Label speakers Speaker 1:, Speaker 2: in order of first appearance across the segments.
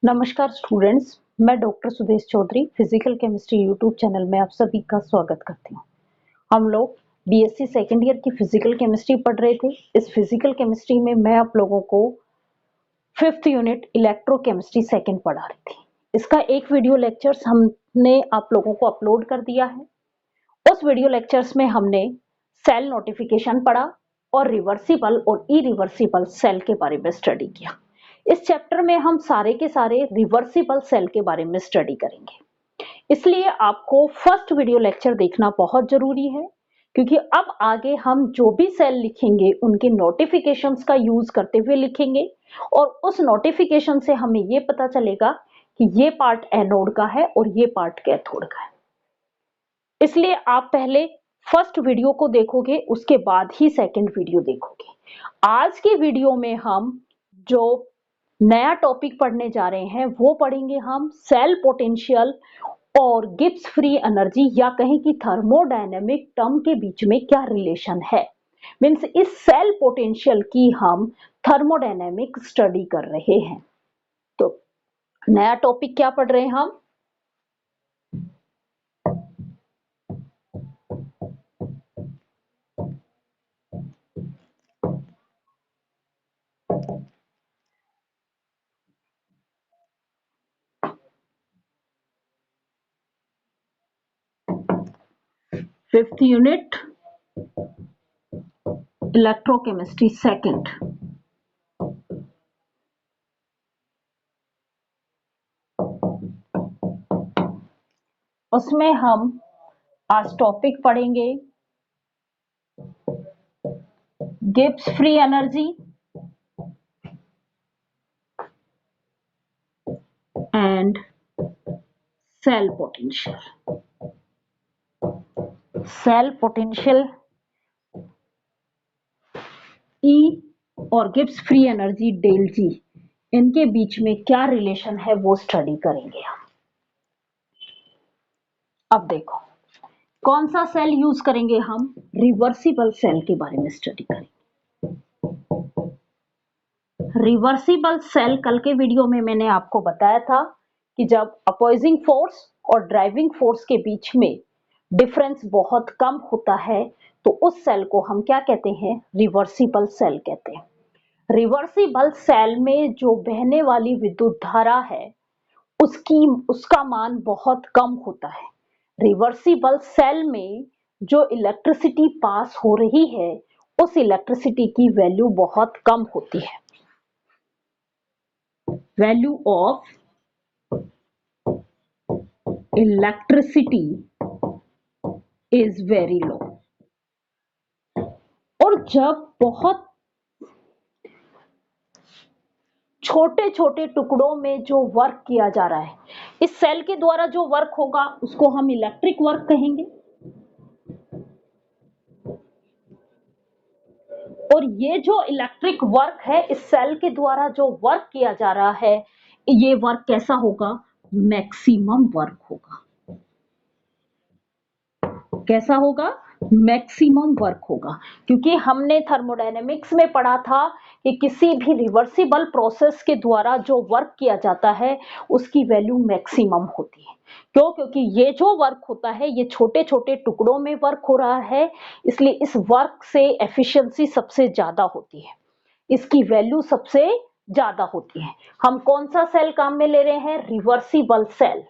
Speaker 1: नमस्कार स्टूडेंट्स, मैं doctor Sudesh Chaudhary physical chemistry YouTube channel में आप सभी का स्वागत करती हूँ। हम लोग बीएससी सेकेंड ईयर की फिजिकल केमिस्ट्री पढ़ रहे थे। इस फिजिकल केमिस्ट्री में मैं आप लोगों को फिफ्थ यूनिट इलेक्ट्रोकेमिस्ट्री सेकेंड पढ़ा रही थी। इसका एक वीडियो लेक्चर्स हमने आप लोगों को अपलोड कर दिया है। उस वीडियो लेक्चर्स में हमने सेल नोटिफिकेशन पढ़ा और रिवर्सिबल और इरिवर्सिबल सेल के बारे में स्टडी किया। इस चैप्टर में हम सारे के सारे रिवर्सिबल सेल के बारे में स्टडी करेंगे, इसलिए आपको फर्स्ट वीडियो लेक्चर देखना बहुत जरूरी है, क्योंकि अब आगे हम जो भी सेल लिखेंगे उनके नोटिफिकेशंस का यूज करते हुए लिखेंगे और उस नोटिफिकेशन से हमें ये पता चलेगा कि ये पार्ट एनोड का है और ये पार्ट कैथोड का है। इसलिए आप पहले फर्स्ट वीडियो को देखोगे, उसके बाद ही सेकंड वीडियो देखोगे। आज की वीडियो में हम जो नया टॉपिक पढ़ने जा रहे हैं वो पढ़ेंगे हम सेल पोटेंशियल और गिब्स फ्री एनर्जी, या कहें कि थर्मोडायनेमिक टर्म के बीच में क्या रिलेशन है। मींस इस सेल पोटेंशियल की हम थर्मोडायनेमिक स्टडी कर रहे हैं। तो नया टॉपिक क्या पढ़ रहे हैं हम? Fifth unit electrochemistry second. उसमें हम आज टॉपिक पढ़ेंगे Gibbs free energy and cell potential. Cell potential E और Gibbs free energy del G, इनके बीच में क्या रिलेशन है वो स्टडी करेंगे हम। अब देखो, कौन सा सेल यूज करेंगे हम? रिवर्सिबल सेल के बारे में स्टडी करेंगे। रिवर्सिबल सेल, कल के वीडियो में मैंने आपको बताया था कि जब अपोजिंग फोर्स और ड्राइविंग फोर्स के बीच में डिफरेंस बहुत कम होता है तो उस सेल को हम क्या कहते हैं? रिवर्सिबल सेल कहते हैं। रिवर्सिबल सेल में जो बहने वाली विद्युत धारा है उसका मान बहुत कम होता है। रिवर्सिबल सेल में जो इलेक्ट्रिसिटी पास हो रही है उस इलेक्ट्रिसिटी की वैल्यू बहुत कम होती है। Value of electricity is very low. और जब बहुत छोटे छोटे टुकड़ों में जो वर्क किया जा रहा है, इस सेल के द्वारा जो वर्क होगा उसको हम इलेक्ट्रिक वर्क कहेंगे। और ये जो इलेक्ट्रिक वर्क है, इस सेल के द्वारा जो वर्क किया जा रहा है, ये वर्क कैसा होगा? मैक्सिमम वर्क होगा। कैसा होगा? मैक्सिमम वर्क होगा। क्योंकि हमने थर्मोडायनेमिक्स में पढ़ा था कि किसी भी रिवर्सिबल प्रोसेस के द्वारा जो वर्क किया जाता है उसकी वैल्यू मैक्सिमम होती है। क्यों? क्योंकि ये जो वर्क होता है ये छोटे छोटे टुकड़ों में वर्क हो रहा है, इसलिए इस वर्क से एफिशिएंसी सबसे ज्यादा होती है, इसकी वैल्यू सबसे ज्यादा होती है। हम कौन सा सेल काम में ले रहे हैं? Reversible cell.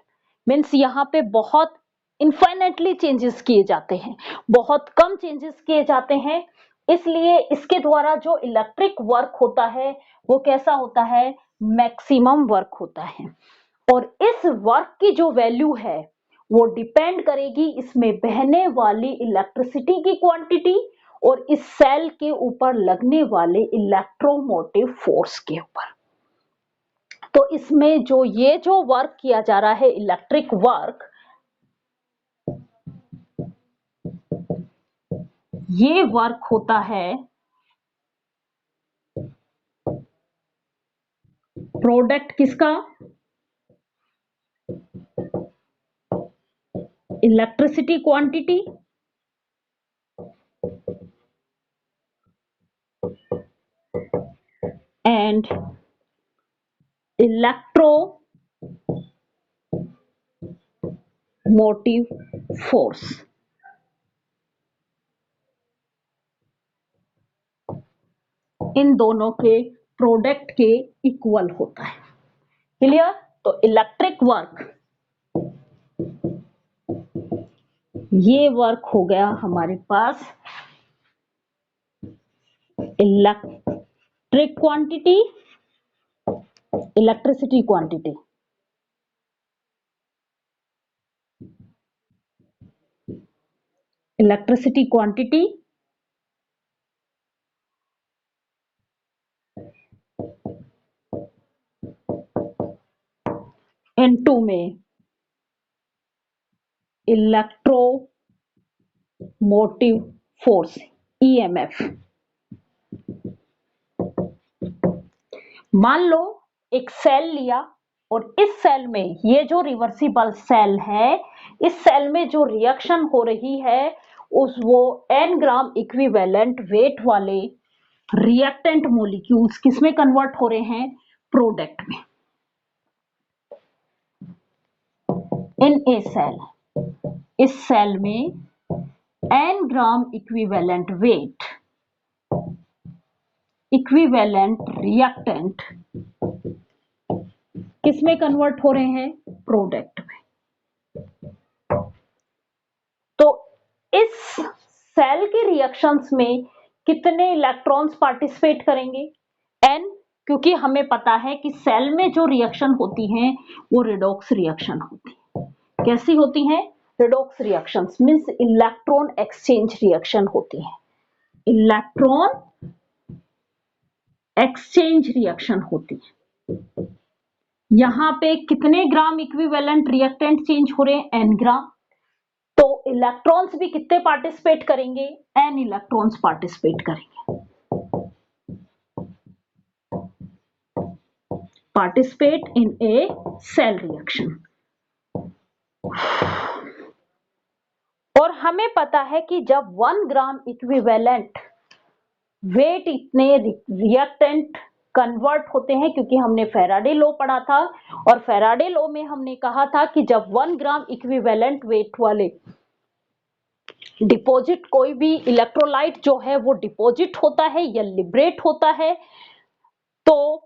Speaker 1: मीन्स यहाँ पे बहुत इनफाइनेटली चेंजेस किए जाते हैं, बहुत कम चेंजेस किए जाते हैं, इसलिए इसके द्वारा जो इलेक्ट्रिक वर्क होता है वो कैसा होता है? मैक्सिमम वर्क होता है। और इस वर्क की जो वैल्यू है वो डिपेंड करेगी इसमें बहने वाली इलेक्ट्रिसिटी की क्वांटिटी और इस सेल के ऊपर लगने वाले इलेक्ट्रोमोटिव फोर्स के ऊपर। तो इसमें जो ये जो वर्क किया जा रहा है इलेक्ट्रिक वर्क, ये वर्क होता है प्रोडक्ट किसका? Electricity quantity and electromotive force. इन दोनों के प्रोडक्ट के इक्वल होता है। क्लियर? तो इलेक्ट्रिक वर्क, ये वर्क हो गया हमारे पास electric quantity, electricity quantity. Electricity quantity N2 में इलेक्ट्रोमोटिव फोर्स EMF। मान लो एक सेल लिया और इस सेल में, ये जो रिवर्सिबल सेल है, इस सेल में जो रिएक्शन हो रही है वो n ग्राम इक्विवेलेंट वेट वाले रिएक्टेंट मॉलिक्यूल्स किसमें कन्वर्ट हो रहे हैं? प्रोडक्ट में। इन ए सेल, इस सेल में n ग्राम इक्विवेलेंट वेट, इक्विवेलेंट रिएक्टेंट किसमें कन्वर्ट हो रहे हैं? प्रोडक्ट में। तो इस सेल के रिएक्शंस में कितने इलेक्ट्रॉन्स पार्टिसिपेट करेंगे? n, क्योंकि हमें पता है कि सेल में जो रिएक्शन होती हैं वो रिडॉक्स रिएक्शन होती है। कैसी होती हैं? Redox reactions means electron exchange reaction होती है। इलेक्ट्रॉन एक्सचेंज रिएक्शन होती है। यहां पे कितने ग्राम इक्विवेलेंट रिएक्टेंट चेंज हो रहे हैं? n ग्राम। तो इलेक्ट्रॉन्स भी कितने पार्टिसिपेट करेंगे? n इलेक्ट्रॉन्स पार्टिसिपेट करेंगे। Participate in a cell reaction. और हमें पता है कि जब 1 ग्राम इक्विवेलेंट वेट इतने रिएक्टेंट कन्वर्ट होते हैं, क्योंकि हमने फैराडे लॉ पढ़ा था और फैराडे लॉ में हमने कहा था कि जब 1 ग्राम इक्विवेलेंट वेट वाले डिपॉजिट, कोई भी इलेक्ट्रोलाइट जो है वो डिपॉजिट होता है या लिबरेट होता है, तो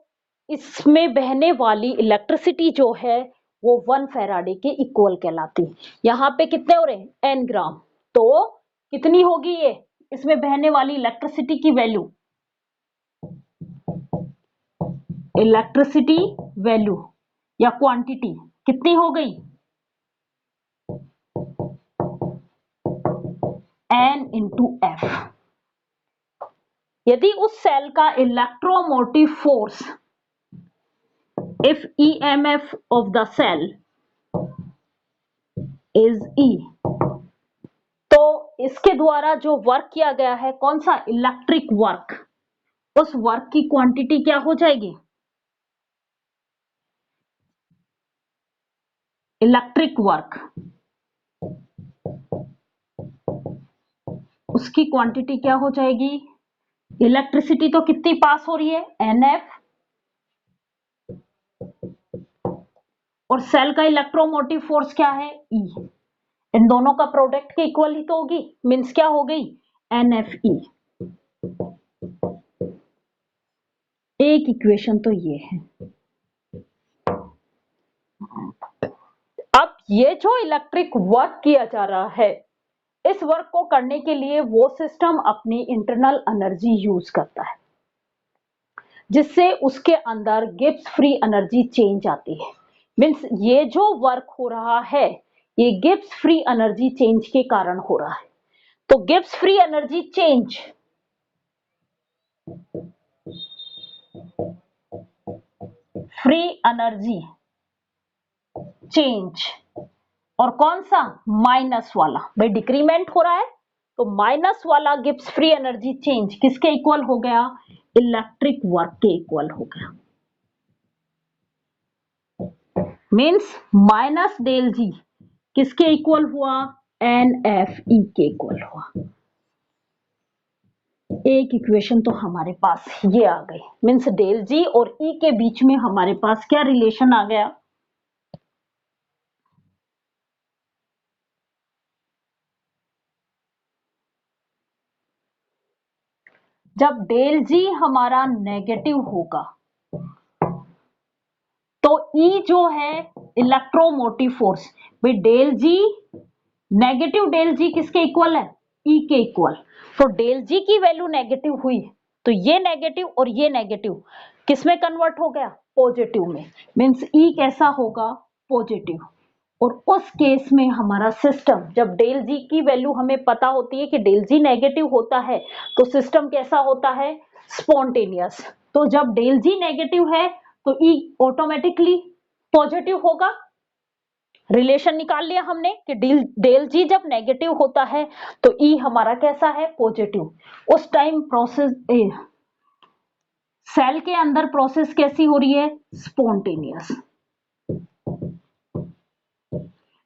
Speaker 1: इसमें बहने वाली इलेक्ट्रिसिटी जो है वो 1 फैराडे के इक्वल कहलाती है। यहाँ पे कितने हो रहे हैं? n ग्राम। तो कितनी होगी ये इसमें बहने वाली इलेक्ट्रिसिटी की वैल्यू? इलेक्ट्रिसिटी वैल्यू या क्वांटिटी कितनी हो गई? n into F. यदि उस सेल का electromotive force, if EMF of the cell is E, तो इसके द्वारा जो वर्क किया गया है, कौन सा? इलेक्ट्रिक वर्क, उस वर्क की क्वांटिटी क्या हो जाएगी? इलेक्ट्रिक वर्क, उसकी क्वांटिटी क्या हो जाएगी? इलेक्ट्रिसिटी तो कितनी पास हो रही है? NF। और सेल का इलेक्ट्रोमोटिव फोर्स क्या है? E। इन दोनों का प्रोडक्ट के इक्वल ही तो होगी, मीन्स क्या हो गई? NFE। एक इक्वेशन तो ये है। अब ये जो इलेक्ट्रिक वर्क किया जा रहा है, इस वर्क को करने के लिए वो सिस्टम अपनी इंटरनल एनर्जी यूज करता है, जिससे उसके अंदर गिब्स फ्री एनर्जी चेंज आती है। मीन्स ये जो वर्क हो रहा है ये गिब्स फ्री एनर्जी चेंज के कारण हो रहा है। तो Gibbs free energy change change और कौन सा? माइनस वाला। भाई डिक्रीमेंट हो रहा है तो माइनस वाला गिब्स फ्री एनर्जी चेंज किसके इक्वल हो गया? इलेक्ट्रिक वर्क के इक्वल हो गया। मीन्स माइनस डेल जी किसके इक्वल हुआ? NFE के इक्वल हुआ। एक इक्वेशन तो हमारे पास ये आ गई, मीन्स डेल जी और ई के बीच में हमारे पास क्या रिलेशन आ गया, जब डेल जी हमारा नेगेटिव होगा तो ई जो है इलेक्ट्रोमोटिव फोर्स, भाई डेल जी नेगेटिव, डेल जी किसके इक्वल है, ई के इक्वल। तो डेल जी की वैल्यू नेगेटिव हुई तो ये नेगेटिव और ये नेगेटिव किस में कन्वर्ट हो गया, पॉजिटिव में, मीन्स ई कैसा होगा, पॉजिटिव। और उस केस में हमारा सिस्टम, जब डेल जी की वैल्यू हमें पता होती है कि डेल जी नेगेटिव होता है तो सिस्टम कैसा होता है, स्पॉन्टेनियस। तो जब डेल जी नेगेटिव है तो ई ऑटोमेटिकली पॉजिटिव होगा। रिलेशन निकाल लिया हमने कि डेल जी जब नेगेटिव होता है तो ई हमारा कैसा है, पॉजिटिव। उस टाइम प्रोसेस सेल के अंदर प्रोसेस कैसी हो रही है, स्पॉन्टेनियस।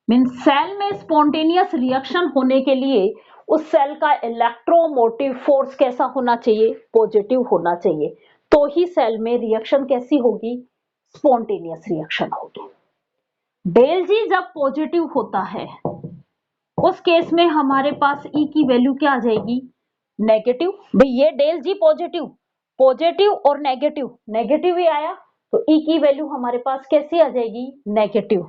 Speaker 1: मीन सेल में स्पॉन्टेनियस रिएक्शन होने के लिए उस सेल का इलेक्ट्रोमोटिव फोर्स कैसा होना चाहिए, पॉजिटिव होना चाहिए। तो ही सेल में रिएक्शन कैसी होगी, स्पॉन्टेनियस रिएक्शन होगी। डेल जी जब पॉजिटिव होता है उस केस में हमारे पास ई की वैल्यू क्या आ जाएगी, नेगेटिव। भाई ये डेल जी पॉजिटिव, पॉजिटिव और नेगेटिव, नेगेटिव ही आया तो ई की वैल्यू हमारे पास कैसी आ जाएगी, नेगेटिव।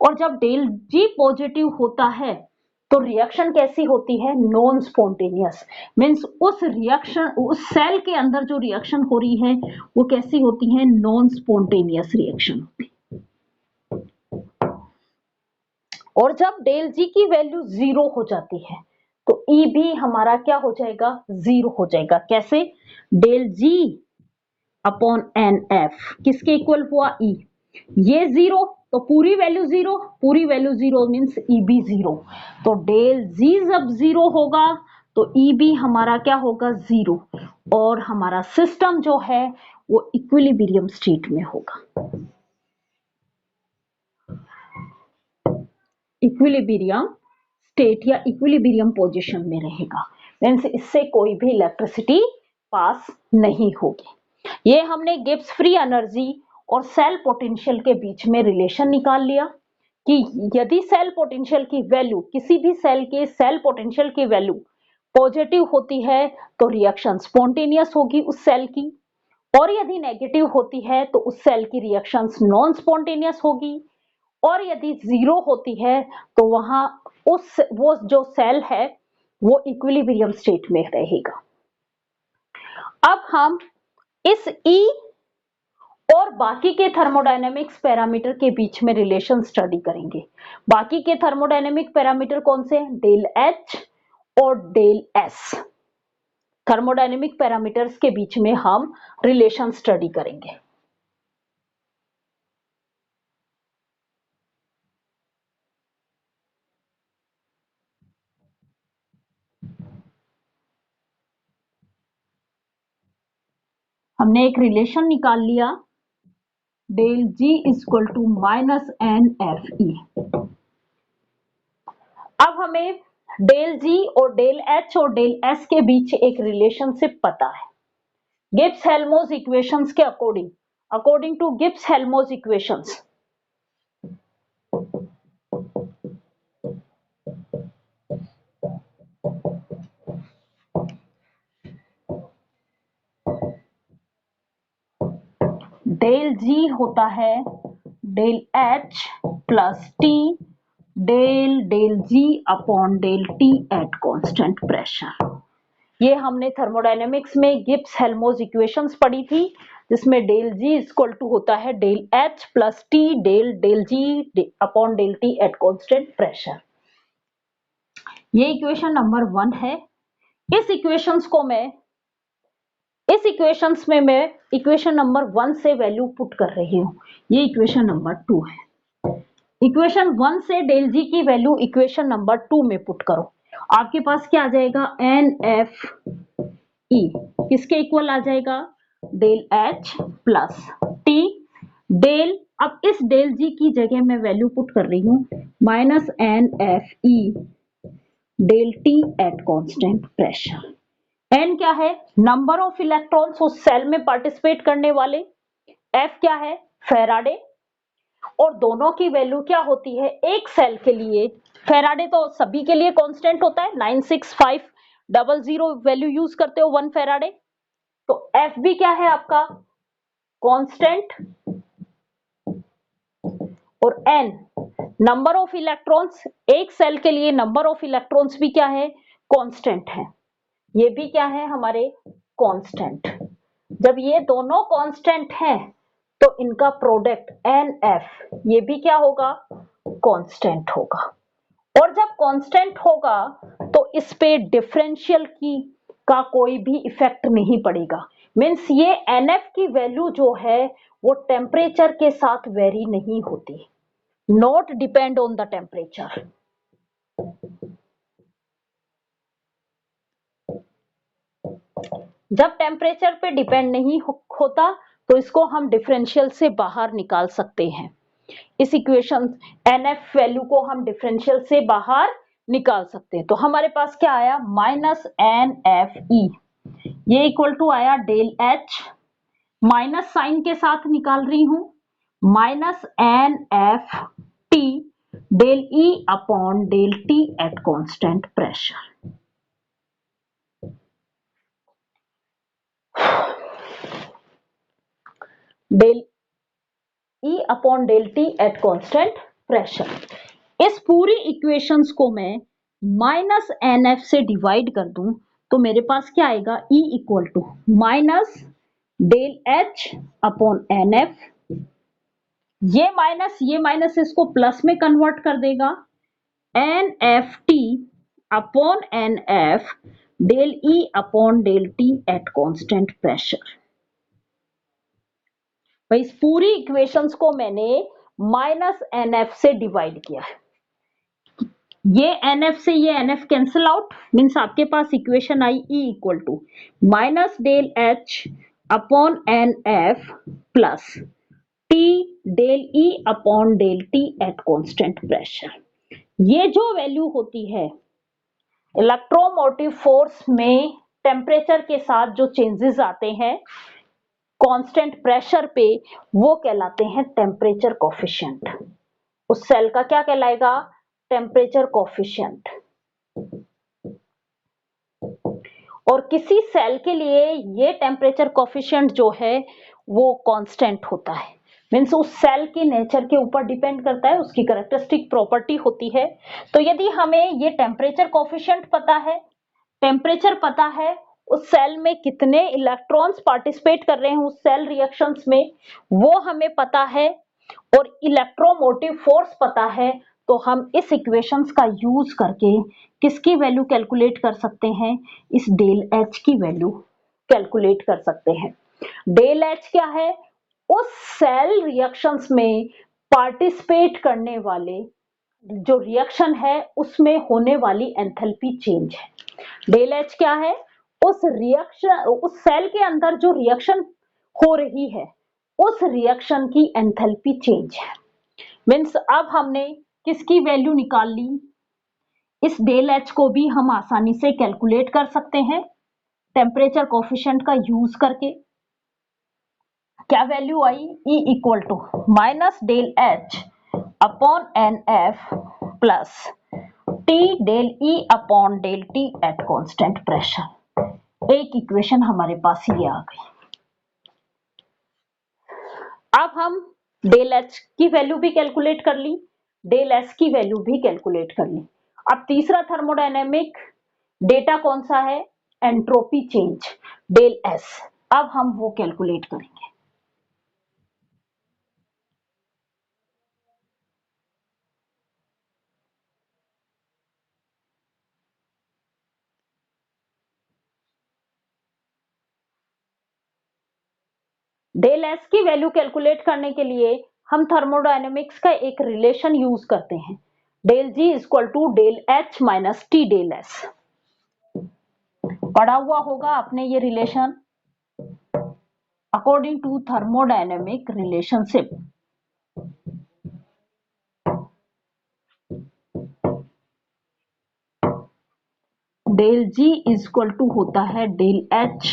Speaker 1: और जब डेल जी पॉजिटिव होता है तो रिएक्शन कैसी होती है, नॉन स्पॉन्टेनियस। मीन्स उस रिएक्शन, उस सेल के अंदर जो रिएक्शन हो रही है वो कैसी होती है, नॉन स्पॉन्टेनियस रिएक्शन होती है। और जब डेल जी की वैल्यू 0 हो जाती है तो ई भी हमारा क्या हो जाएगा, 0 हो जाएगा। कैसे, डेल जी अपॉन एन एफ किसके इक्वल हुआ, ई। ये 0 तो पूरी वैल्यू 0, पूरी वैल्यू 0 मीन्स ई भी 0। तो डेल जी जब 0 होगा तो ई भी हमारा क्या होगा, 0। और हमारा सिस्टम जो है वो इक्विलिब्रियम स्टेट में होगा, इक्विलिब्रियम स्टेट या इक्विलिब्रियम पोजीशन में रहेगा। मीन्स इससे कोई भी इलेक्ट्रिसिटी पास नहीं होगी। ये हमने गिब्स फ्री एनर्जी और सेल पोटेंशियल के बीच में रिलेशन निकाल लिया कि यदि सेल पोटेंशियल की वैल्यू, किसी भी सेल के सेल पोटेंशियल की वैल्यू पॉजिटिव होती है तो रिएक्शन स्पॉन्टेनियस होगी उस सेल की, और यदि नेगेटिव होती है तो उस सेल की रिएक्शन नॉन स्पॉन्टेनियस होगी। और यदि 0 होती है तो वहां वो जो सेल है वो इक्विलिब्रियम स्टेट में रहेगा। अब हम इस E और बाकी के थर्मोडायनेमिक्स पैरामीटर के बीच में रिलेशन स्टडी करेंगे। बाकी के थर्मोडायनेमिक पैरामीटर कौन से हैं, डेल H और डेल S। थर्मोडायनेमिक पैरामीटर्स के बीच में हम रिलेशन स्टडी करेंगे। हमने एक रिलेशन निकाल लिया, del G equal to minus N F E. अब हमें डेल G और डेल H और डेल S के बीच एक रिलेशनशिप पता है गिब्स हेल्महोल्ट्ज इक्वेशंस के according. According to Gibbs Helmholtz equations del G होता है del H plus T del G upon del T at constant pressure. ये हमने थर्मोडायनेमिक्स में गिब्स हेल्महोल्ट्ज इक्वेशंस पढ़ी थी, जिसमें डेल G इक्वल टू होता है del H plus T del G upon del T at constant pressure. ये equation number 1 है। इस इक्वेशंस में मैं इक्वेशन नंबर 1 से वैल्यू पुट कर रही हूं। ये इक्वेशन नंबर 2 है। इक्वेशन 1 से डेल जी की वैल्यू इक्वेशन नंबर 2 में पुट करो, आपके पास क्या आ जाएगा, एन एफ ई किसके इक्वल आ जाएगा, del H plus T del, अब इस डेल जी की जगह मैं वैल्यू पुट कर रही हूं minus N F E del T at constant pressure. n क्या है, नंबर ऑफ इलेक्ट्रॉन्स उस सेल में पार्टिसिपेट करने वाले, f क्या है, फैराडे, और दोनों की वैल्यू क्या होती है एक सेल के लिए, फैराडे तो सभी के लिए कांस्टेंट होता है, 96500 वैल्यू यूज करते हो 1 फैराडे, तो एफ भी क्या है आपका कांस्टेंट, और एन नंबर ऑफ इलेक्ट्रॉन्स, एक सेल के लिए नंबर ऑफ इलेक्ट्रॉन्स भी क्या है, कांस्टेंट है, ये भी क्या है हमारे कांस्टेंट। जब ये दोनों कांस्टेंट हैं तो इनका प्रोडक्ट एन एफ ये भी क्या होगा, कांस्टेंट होगा, और जब कांस्टेंट होगा तो इस पे डिफरेंशियल की का कोई भी इफेक्ट नहीं पड़ेगा, मींस ये एन एफ की वैल्यू जो है वो टेम्परेचर के साथ वेरी नहीं होती, not depend on the temperature. जब टेम्परेचर पे डिपेंड नहीं होता तो इसको हम डिफरेंशियल से बाहर निकाल सकते हैं, इस इक्वेशन एन एफ वैल्यू को हम डिफरेंशियल से बाहर निकाल सकते हैं। तो हमारे पास क्या आया, माइनस एन एफ ई, ये इक्वल टू आया डेल एच, माइनस साइन के साथ निकाल रही हूं, minus N F T del E upon del T at constant pressure. Del E upon del T at constant pressure. इस पूरी इक्वेशंस को मैं माइनस एन एफ से डिवाइड कर दूं तो मेरे पास क्या आएगा, E equal to minus del H upon N F, ये माइनस इसको प्लस में कन्वर्ट कर देगा, N F T upon N F del E upon del T at constant pressure. भाई इस पूरी इक्वेशंस को मैंने माइनस एन एफ से डिवाइड किया है, ये एन एफ से ये N F cancel out, means आपके पास equation I E equal to minus del H upon N F plus T del E upon del T at constant pressure. ये जो वैल्यू होती है इलेक्ट्रोमोटिव फोर्स में temperature के साथ जो चेंजेस आते हैं कांस्टेंट प्रेशर पे, वो कहलाते हैं टेम्परेचर कोफिशिएंट, उस सेल का क्या कहलाएगा, टेम्परेचर कोफिशिएंट। और किसी सेल के लिए ये टेम्परेचर कोफिशिएंट जो है वो कांस्टेंट होता है, मीन्स उस सेल के नेचर के ऊपर डिपेंड करता है, उसकी कैरेक्टरिस्टिक प्रॉपर्टी होती है। तो यदि हमें ये टेम्परेचर कोफिशिएंट पता है, टेम्परेचर पता है, उस सेल में कितने इलेक्ट्रॉन्स पार्टिसिपेट कर रहे हैं उस सेल रिएक्शंस में वो हमें पता है, और इलेक्ट्रोमोटिव फोर्स पता है, तो हम इस इक्वेशंस का यूज करके किसकी वैल्यू कैलकुलेट कर सकते हैं, इस डेल एच की वैल्यू कैलकुलेट कर सकते हैं। डेल एच क्या है, उस सेल रिएक्शंस में पार्टिसिपेट करने वाले जो रिएक्शन है उसमें होने वाली एंथैल्पी चेंज है। डेल एच क्या है, उस रिएक्शन, उस सेल के अंदर जो रिएक्शन हो रही है उस रिएक्शन की एंथैल्पी चेंज है। मीन्स अब हमने किसकी वैल्यू निकाल ली, इस डेल एच को भी हम आसानी से कैलकुलेट कर सकते हैं टेम्परेचर कोफिशिएंट का यूज करके। क्या वैल्यू आई, E equal to minus del H upon N F plus T del E upon del T at constant pressure. एक इक्वेशन हमारे पास ये आ गई। अब हम डेल एच की वैल्यू भी कैलकुलेट कर ली, डेल एस की वैल्यू भी कैलकुलेट कर ली। अब तीसरा थर्मोडायनेमिक डेटा कौन सा है, एंट्रोपी चेंज डेल एस, अब हम वो कैलकुलेट करेंगे। डेल एस की वैल्यू कैलकुलेट करने के लिए हम थर्मोडायनेमिक्स का एक रिलेशन यूज करते हैं, del G equal to del H minus T del S. पढ़ा हुआ होगा आपने ये relation, according to thermodynamic relationship del G is equal to होता है del H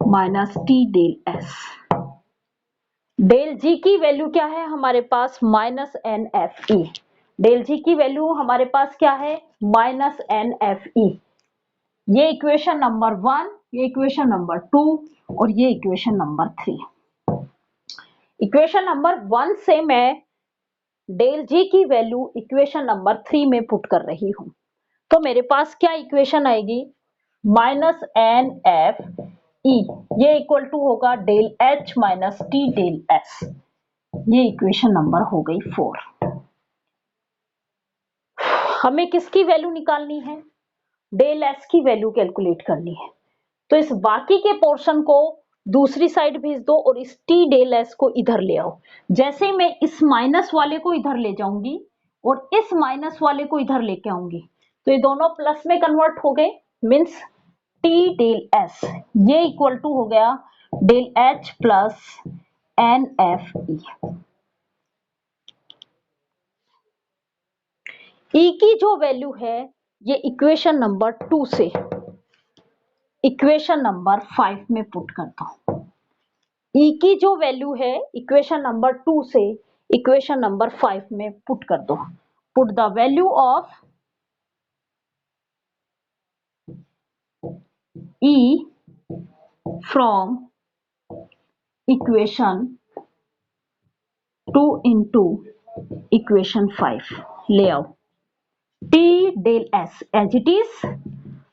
Speaker 1: minus T del S. Del G की वैल्यू क्या है हमारे पास, minus N F E. Del G की वैल्यू हमारे पास क्या है, माइनस एन एफ ई। ये इक्वेशन नंबर 1, ये इक्वेशन नंबर 2 और ये इक्वेशन नंबर 3। इक्वेशन नंबर 1 से मैं डेल जी की वैल्यू इक्वेशन नंबर 3 में पुट कर रही हूं, तो मेरे पास क्या इक्वेशन आएगी, माइनस एन एफ ई, ये इक्वल टू होगा del H minus T del S. ये इक्वेशन नंबर हो गई 4। हमें किसकी वैल्यू निकालनी है, डेल एस की वैल्यू कैलकुलेट करनी है। तो इस बाकी के पोर्शन को दूसरी साइड भेज दो और इस टी डेल एस को इधर ले आओ। जैसे मैं इस माइनस वाले को इधर ले जाऊंगी और इस माइनस वाले को इधर लेके आऊंगी, तो ये दोनों प्लस में कन्वर्ट हो गए, मीन्स टी डेल एस ये इक्वल टू हो गया del H plus n F E. E की जो वैल्यू है ये इक्वेशन नंबर 2 से इक्वेशन नंबर 5 में पुट करता हूं। ई की जो वैल्यू है इक्वेशन नंबर 2 से इक्वेशन नंबर 5 में पुट कर दो। Put the value of E from equation 2 into equation 5 ले आओ। T del S as it is,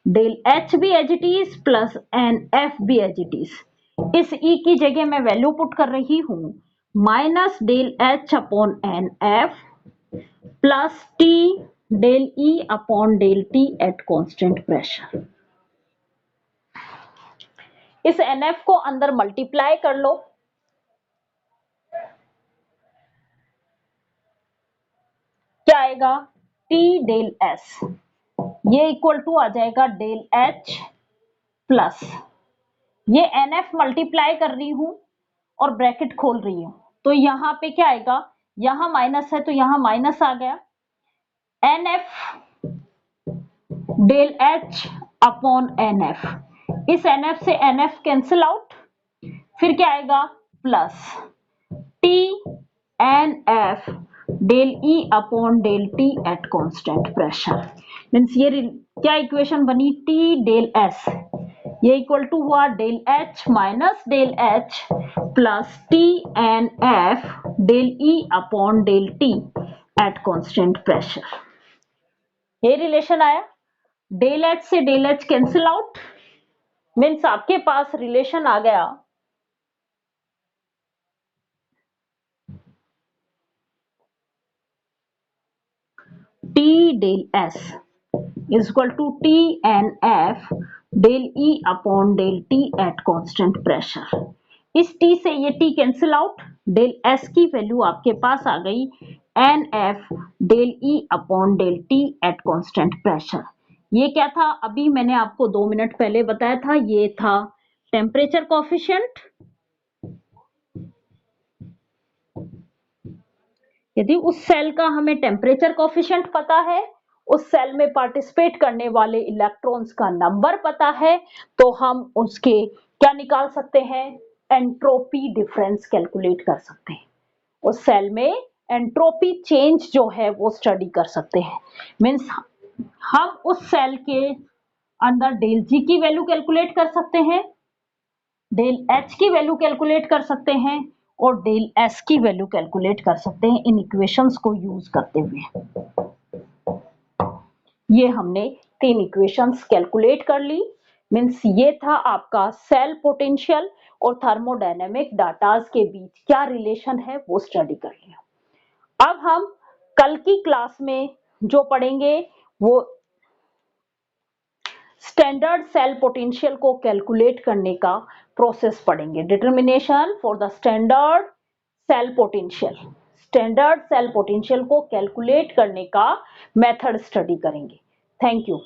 Speaker 1: del H भी as it is plus n F भी एज इट इज। इस E की जगह मैं वैल्यू पुट कर रही हूं minus del H upon N F plus T del E upon del T at constant pressure. इस एन एफ को अंदर मल्टीप्लाई कर लो, क्या आएगा, टी डेल एस ये इक्वल टू आ जाएगा डेल एच प्लस, ये एन एफ मल्टीप्लाई कर रही हूं और ब्रैकेट खोल रही हूं, तो यहां पे क्या आएगा, यहां माइनस है तो यहां माइनस आ गया, N F del H upon N F, इस एन एफ से एन एफ कैंसिल आउट, फिर क्या आएगा plus T N F del E upon del T at constant pressure. Means ये क्या इक्वेशन बनी, टी डेल एस ये इक्वल टू हुआ del H minus del H plus T N F del E upon del T at constant pressure. ये relation आया, del H से del H cancel out, means आपके पास relation आ गया T del S is equal to T N F del E upon del T at constant pressure. इस T से ये T cancel out, del S की value आपके पास आ गई N F del E upon del T at constant pressure. ये क्या था, अभी मैंने आपको 2 मिनट पहले बताया था, ये था टेम्परेचर कोफिशिएंट। यदि उस सेल का हमें टेम्परेचर कोफिशिएंट पता है, उस सेल में पार्टिसिपेट करने वाले इलेक्ट्रॉन्स का नंबर पता है, तो हम उसके क्या निकाल सकते हैं, एंट्रोपी डिफरेंस कैलकुलेट कर सकते हैं। उस सेल में एंट्रोपी चेंज जो है वो स्टडी कर सकते हैं। मीन्स हम उस सेल के अंदर डेल जी की वैल्यू कैलकुलेट कर सकते हैं, डेल एच की वैल्यू कैलकुलेट कर सकते हैं और डेल एस की वैल्यू कैलकुलेट कर सकते हैं इन इक्वेशंस को यूज करते हुए। ये हमने 3 इक्वेशंस कैलकुलेट कर ली। मीन्स ये था आपका सेल पोटेंशियल और थर्मोडायनेमिक डाटाज के बीच क्या रिलेशन है वो स्टडी कर लिया। अब हम कल की क्लास में जो पढ़ेंगे वो स्टैंडर्ड सेल पोटेंशियल को कैलकुलेट करने का प्रोसेस पढ़ेंगे, determination for the standard cell potential. Standard cell potential को कैलकुलेट करने का मेथड स्टडी करेंगे। Thank you.